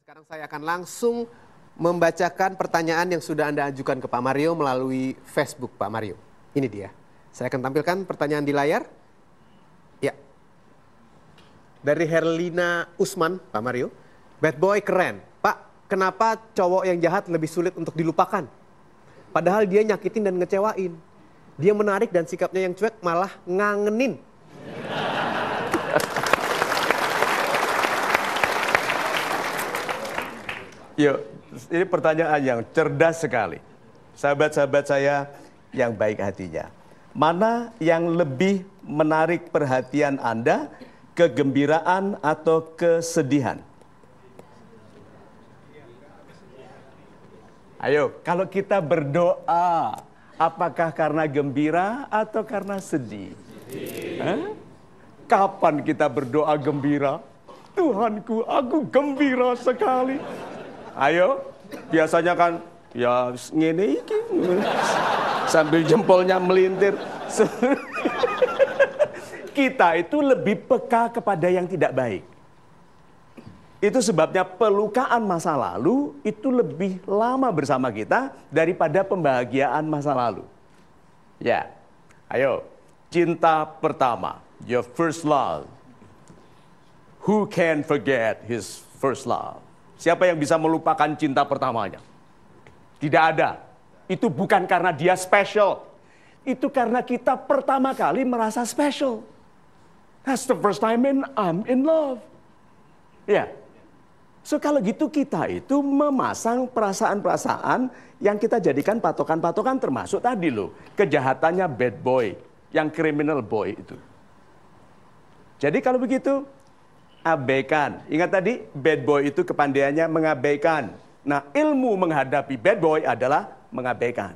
Sekarang saya akan langsung membacakan pertanyaan yang sudah Anda ajukan ke Pak Mario melalui Facebook Pak Mario. Ini dia. Saya akan tampilkan pertanyaan di layar. Ya. Dari Herlina Usman, Pak Mario. Bad boy keren. Pak, kenapa cowok yang jahat lebih sulit untuk dilupakan? Padahal dia nyakitin dan ngecewain. Dia menarik dan sikapnya yang cuek malah ngangenin. Yuk, ini pertanyaan yang cerdas sekali. Sahabat-sahabat saya yang baik hatinya. Mana yang lebih menarik perhatian Anda, kegembiraan atau kesedihan? Ayo, kalau kita berdoa, apakah karena gembira atau karena sedih? Kapan kita berdoa gembira? Tuhanku, aku gembira sekali. Ayo, biasanya kan ya ngene iki sambil jempolnya melintir. Kita itu lebih peka kepada yang tidak baik. Itu sebabnya pelukaan masa lalu itu lebih lama bersama kita daripada pembahagiaan masa lalu. Ya, ayo, cinta pertama, your first love. Who can forget his first love? Siapa yang bisa melupakan cinta pertamanya? Tidak ada. Itu bukan karena dia special. Itu karena kita pertama kali merasa special. That's the first time I'm in love. Ya. So kalau gitu kita itu memasang perasaan-perasaan yang kita jadikan patokan-patokan termasuk tadi loh. Kejahatannya bad boy, yang criminal boy itu. Jadi kalau begitu, abaikan. Ingat tadi, bad boy itu kepandaiannya mengabaikan. Nah, ilmu menghadapi bad boy adalah mengabaikan.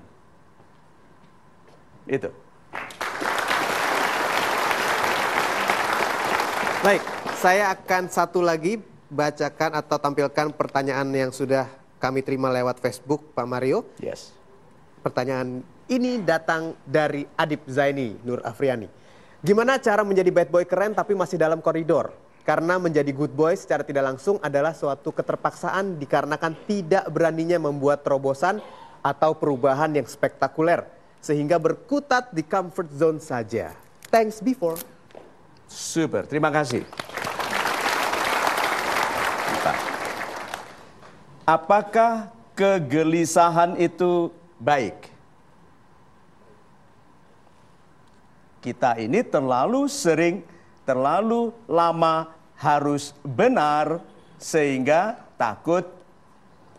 Itu. Baik, saya akan satu lagi bacakan atau tampilkan pertanyaan yang sudah kami terima lewat Facebook, Pak Mario. Yes. Pertanyaan ini datang dari Adib Zaini Nur Afriani. Gimana cara menjadi bad boy keren tapi masih dalam koridor? Karena menjadi good boy secara tidak langsung adalah suatu keterpaksaan dikarenakan tidak beraninya membuat terobosan atau perubahan yang spektakuler. Sehingga berkutat di comfort zone saja. Thanks before. Super, terima kasih. Apakah kegelisahan itu baik? Kita ini terlalu sering, terlalu lama harus benar sehingga takut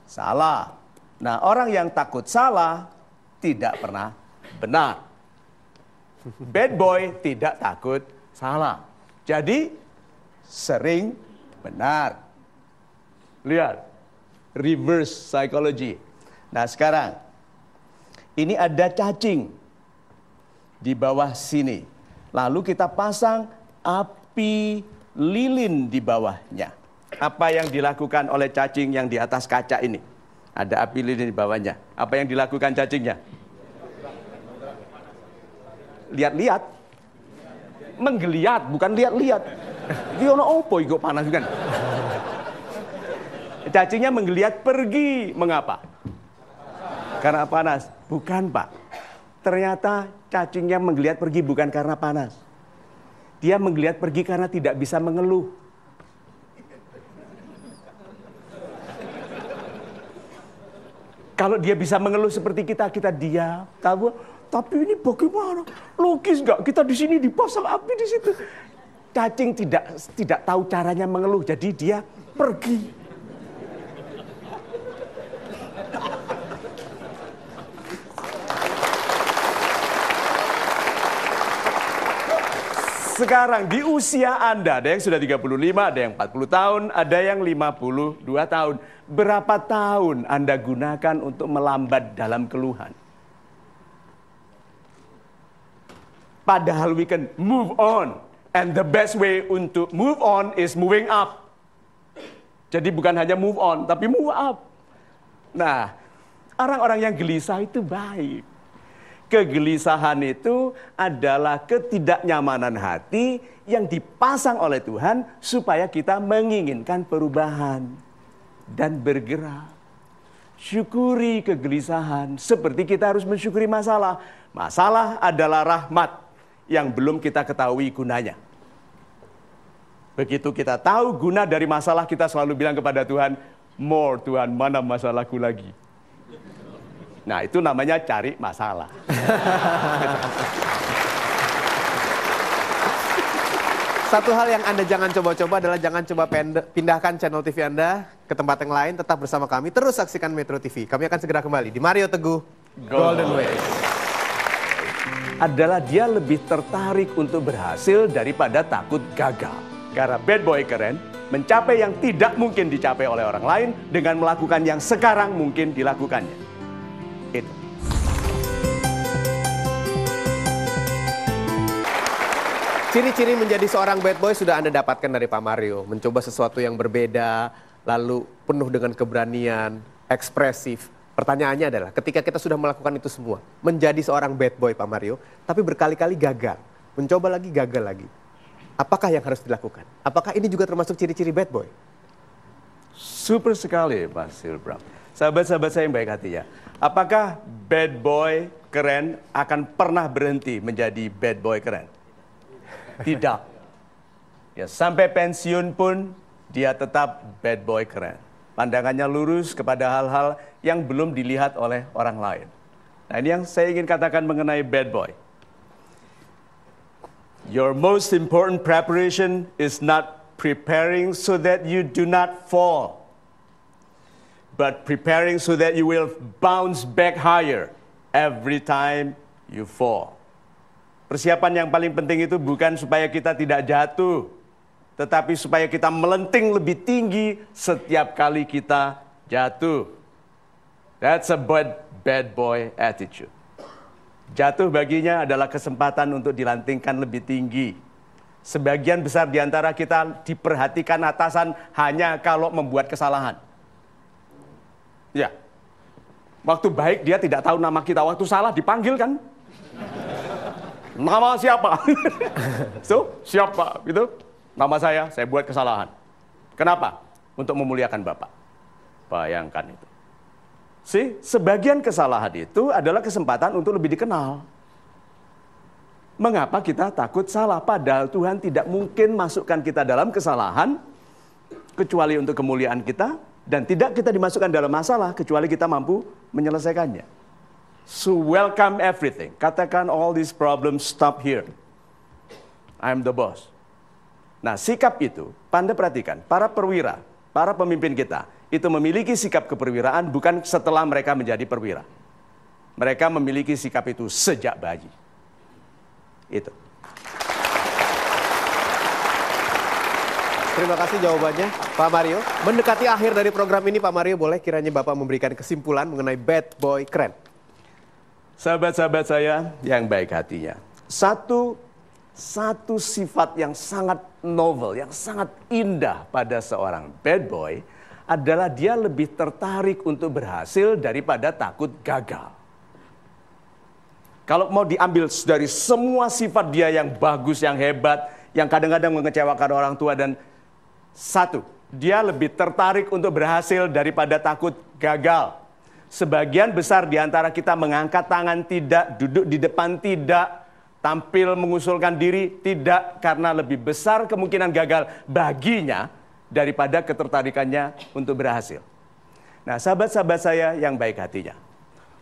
salah. Nah, orang yang takut salah tidak pernah benar. Bad boy tidak takut salah. Jadi sering benar. Lihat, reverse psychology. Nah, sekarang ini ada cacing di bawah sini. Lalu kita pasang api lilin di bawahnya. Apa yang dilakukan oleh cacing yang di atas kaca ini? Ada api lilin di bawahnya. Apa yang dilakukan cacingnya? Lihat-lihat. Menggeliat, bukan lihat-lihat. Iki ono opo iku panas kan? Cacingnya menggeliat pergi. Mengapa? Karena panas. Bukan, Pak. Ternyata cacingnya menggeliat pergi bukan karena panas. Dia menggeliat pergi karena tidak bisa mengeluh. Kalau dia bisa mengeluh seperti kita, kita diam. Tapi ini bagaimana? Logis nggak? Kita di sini dipasang api di situ. Cacing tidak tahu caranya mengeluh, jadi dia pergi. Sekarang di usia Anda, ada yang sudah 35, ada yang 40 tahun, ada yang 52 tahun. Berapa tahun Anda gunakan untuk melambat dalam keluhan? Padahal we can move on. And the best way untuk move on is moving up. Jadi bukan hanya move on, tapi move up. Nah, orang-orang yang gelisah itu baik. Kegelisahan itu adalah ketidaknyamanan hati yang dipasang oleh Tuhan supaya kita menginginkan perubahan. dan bergerak. Syukuri kegelisahan seperti kita harus mensyukuri masalah. Masalah adalah rahmat yang belum kita ketahui gunanya. Begitu kita tahu guna dari masalah, kita selalu bilang kepada Tuhan, more Tuhan, mana masalahku lagi? Nah, itu namanya cari masalah. Satu hal yang Anda jangan coba-coba adalah jangan coba pindahkan channel TV Anda ke tempat yang lain. Tetap bersama kami, terus saksikan Metro TV. Kami akan segera kembali di Mario Teguh Golden Way. Adalah dia lebih tertarik untuk berhasil daripada takut gagal. Karena bad boy keren mencapai yang tidak mungkin dicapai oleh orang lain dengan melakukan yang sekarang mungkin dilakukannya. Itu. Ciri-ciri menjadi seorang bad boy sudah Anda dapatkan dari Pak Mario. Mencoba sesuatu yang berbeda, lalu penuh dengan keberanian, ekspresif. Pertanyaannya adalah, ketika kita sudah melakukan itu semua, menjadi seorang bad boy Pak Mario, tapi berkali-kali gagal, mencoba lagi, gagal lagi. Apakah yang harus dilakukan? Apakah ini juga termasuk ciri-ciri bad boy? Super sekali, Pak Silbram. Sahabat-sahabat saya yang baik hatinya. Apakah bad boy keren akan pernah berhenti menjadi bad boy keren? Tidak. Ya, sampai pensiun pun dia tetap bad boy keren. Pandangannya lurus kepada hal-hal yang belum dilihat oleh orang lain. Nah, ini yang saya ingin katakan mengenai bad boy. Your most important preparation is not preparing so that you do not fall, but preparing so that you will bounce back higher every time you fall. Persiapan yang paling penting itu bukan supaya kita tidak jatuh, tetapi supaya kita melenting lebih tinggi setiap kali kita jatuh. That's a bad boy attitude. Jatuh baginya adalah kesempatan untuk dilantingkan lebih tinggi. Sebagian besar di antara kita diperhatikan atasan hanya kalau membuat kesalahan. Ya, waktu baik dia tidak tahu nama kita, waktu salah dipanggil kan? Nama siapa? So, siapa? Gitu. Nama saya buat kesalahan. Kenapa? Untuk memuliakan Bapak. Bayangkan itu. Sebagian kesalahan itu adalah kesempatan untuk lebih dikenal. Mengapa kita takut salah? Padahal Tuhan tidak mungkin masukkan kita dalam kesalahan, kecuali untuk kemuliaan kita, dan tidak kita dimasukkan dalam masalah, kecuali kita mampu menyelesaikannya. So welcome everything. Katakan all these problems stop here. I'm the boss. Nah, sikap itu, Anda perhatikan, para perwira, para pemimpin kita, itu memiliki sikap keperwiraan bukan setelah mereka menjadi perwira. Mereka memiliki sikap itu sejak bayi. Itu. Terima kasih jawabannya, Pak Mario. Mendekati akhir dari program ini, Pak Mario, boleh kiranya Bapak memberikan kesimpulan mengenai bad boy keren? Sahabat-sahabat saya yang baik hatinya. Satu sifat yang sangat novel, yang sangat indah pada seorang bad boy adalah dia lebih tertarik untuk berhasil daripada takut gagal. Kalau mau diambil dari semua sifat dia yang bagus, yang hebat, yang kadang-kadang mengecewakan orang tua, dan satu, dia lebih tertarik untuk berhasil daripada takut gagal. Sebagian besar di antara kita mengangkat tangan tidak, duduk di depan tidak, tampil mengusulkan diri tidak, karena lebih besar kemungkinan gagal baginya daripada ketertarikannya untuk berhasil. Nah, sahabat-sahabat saya yang baik hatinya,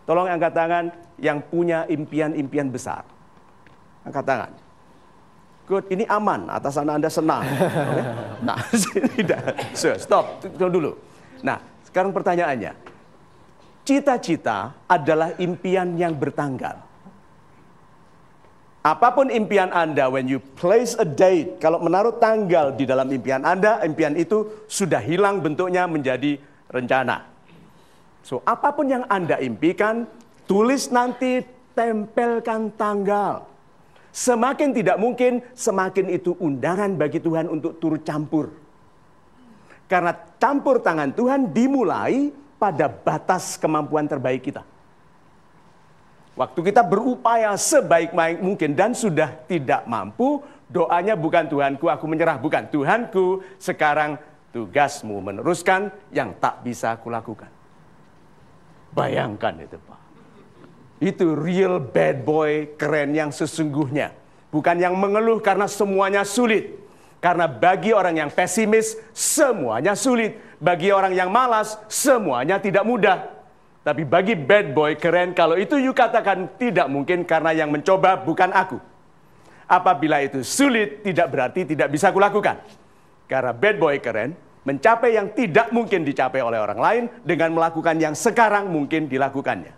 tolong angkat tangan yang punya impian-impian besar. Angkat tangan. Good, ini aman, atasan Anda senang. Okay? Nah, tidak. Stop, tunggu dulu. Nah, sekarang pertanyaannya. Cita-cita adalah impian yang bertanggal. Apapun impian Anda, when you place a date, kalau menaruh tanggal di dalam impian Anda, impian itu sudah hilang bentuknya menjadi rencana. So, apapun yang Anda impikan, tulis nanti, tempelkan tanggal. Semakin tidak mungkin, semakin itu undangan bagi Tuhan untuk turut campur. Karena campur tangan Tuhan dimulai pada batas kemampuan terbaik kita. Waktu kita berupaya sebaik-baik mungkin dan sudah tidak mampu, doanya bukan Tuhanku, aku menyerah. Bukan, Tuhanku, sekarang Tugasmu meneruskan yang tak bisa kulakukan. Bayangkan itu, Pak. Itu real bad boy keren yang sesungguhnya. Bukan yang mengeluh karena semuanya sulit. Karena bagi orang yang pesimis, semuanya sulit. Bagi orang yang malas, semuanya tidak mudah. Tapi bagi bad boy keren, kalau itu you katakan tidak mungkin karena yang mencoba bukan aku. Apabila itu sulit, tidak berarti tidak bisa kulakukan. Karena bad boy keren mencapai yang tidak mungkin dicapai oleh orang lain dengan melakukan yang sekarang mungkin dilakukannya.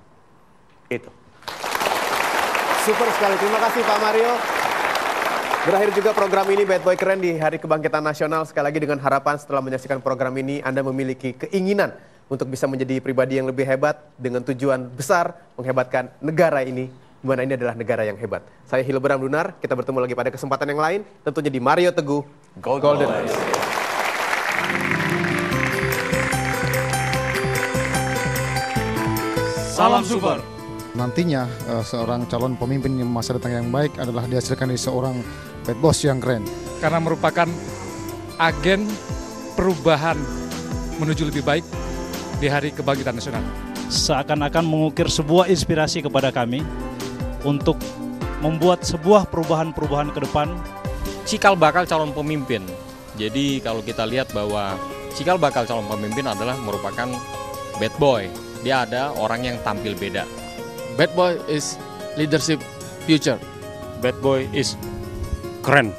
Itu. Super sekali, terima kasih Pak Mario. Berakhir juga program ini Bad Boy Keren di Hari Kebangkitan Nasional. Sekali lagi dengan harapan setelah menyaksikan program ini Anda memiliki keinginan untuk bisa menjadi pribadi yang lebih hebat dengan tujuan besar menghebatkan negara ini, di mana ini adalah negara yang hebat. Saya Hilbram Dunar, kita bertemu lagi pada kesempatan yang lain, tentunya di Mario Teguh Golden Voice. Salam Super. Nantinya seorang calon pemimpin yang masa depan yang baik adalah dihasilkan dari seorang bad boss yang keren. Karena merupakan agen perubahan menuju lebih baik di Hari Kebangkitan Nasional. Seakan-akan mengukir sebuah inspirasi kepada kami untuk membuat sebuah perubahan-perubahan ke depan. Cikal bakal calon pemimpin. Jadi kalau kita lihat bahwa cikal bakal calon pemimpin adalah merupakan bad boy. Dia ada orang yang tampil beda. Bad boy is leadership future. Bad boy is keren.